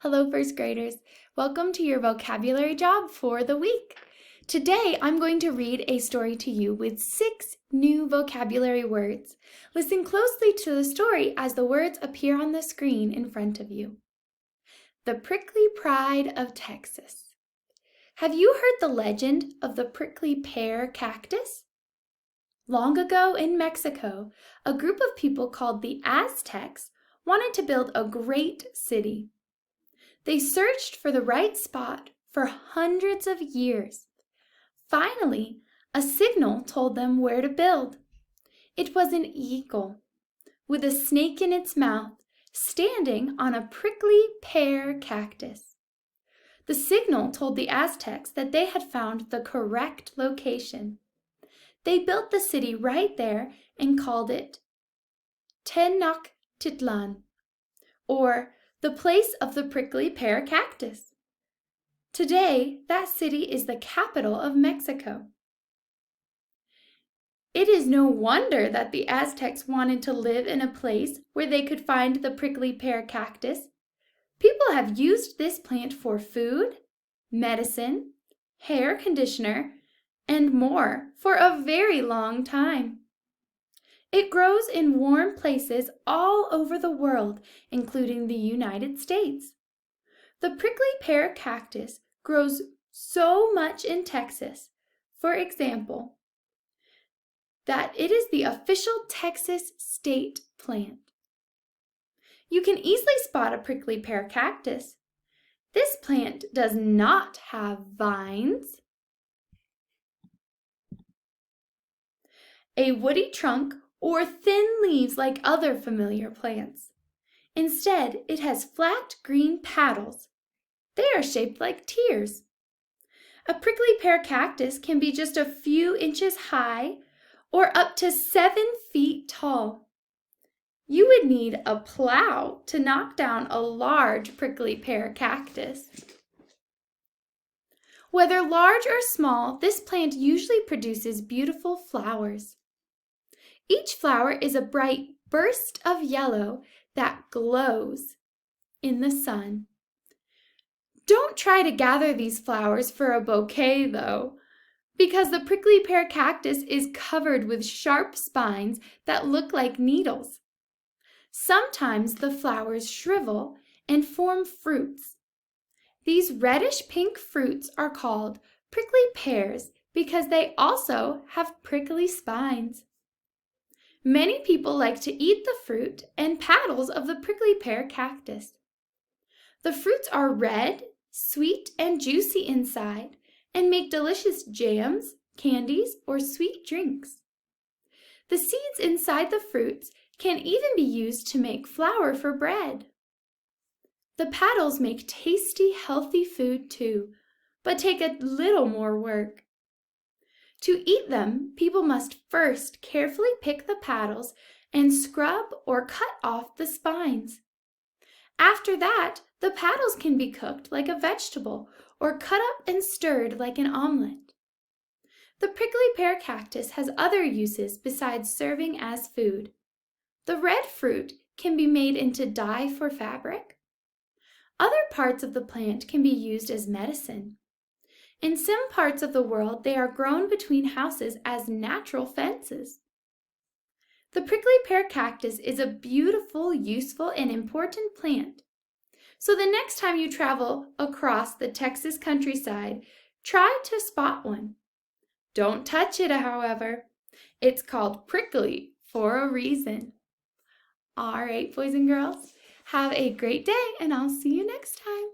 Hello, first graders. Welcome to your vocabulary job for the week. Today, I'm going to read a story to you with 6 new vocabulary words. Listen closely to the story as the words appear on the screen in front of you. The Prickly Pride of Texas. Have you heard the legend of the prickly pear cactus? Long ago in Mexico, a group of people called the Aztecs wanted to build a great city. They searched for the right spot for hundreds of years. Finally, a signal told them where to build. It was an eagle, with a snake in its mouth, standing on a prickly pear cactus. The signal told the Aztecs that they had found the correct location. They built the city right there and called it Tenochtitlan, or the place of the prickly pear cactus. Today, that city is the capital of Mexico. It is no wonder that the Aztecs wanted to live in a place where they could find the prickly pear cactus. People have used this plant for food, medicine, hair conditioner, and more for a very long time. It grows in warm places all over the world, including the United States. The prickly pear cactus grows so much in Texas, for example, that it is the official Texas state plant. You can easily spot a prickly pear cactus. This plant does not have vines, a woody trunk, or thin leaves like other familiar plants. Instead, it has flat green petals. They are shaped like tears. A prickly pear cactus can be just a few inches high or up to 7 feet tall. You would need a plow to knock down a large prickly pear cactus. Whether large or small, this plant usually produces beautiful flowers. Each flower is a bright burst of yellow that glows in the sun. Don't try to gather these flowers for a bouquet, though, because the prickly pear cactus is covered with sharp spines that look like needles. Sometimes the flowers shrivel and form fruits. These reddish-pink fruits are called prickly pears because they also have prickly spines. Many people like to eat the fruit and petals of the prickly pear cactus. The fruits are red, sweet, and juicy inside and make delicious jams, candies, or sweet drinks. The seeds inside the fruits can even be used to make flour for bread. The petals make tasty, healthy food too, but take a little more work. To eat them, people must first carefully pick the petals and scrub or cut off the spines. After that, the petals can be cooked like a vegetable or cut up and stirred like an omelet. The prickly pear cactus has other uses besides serving as food. The red fruit can be made into dye for fabric. Other parts of the plant can be used as medicine. In some parts of the world, they are grown between houses as natural fences. The prickly pear cactus is a beautiful, useful, and important plant. So the next time you travel across the Texas countryside, try to spot one. Don't touch it, however. It's called prickly for a reason. All right, boys and girls, have a great day, and I'll see you next time.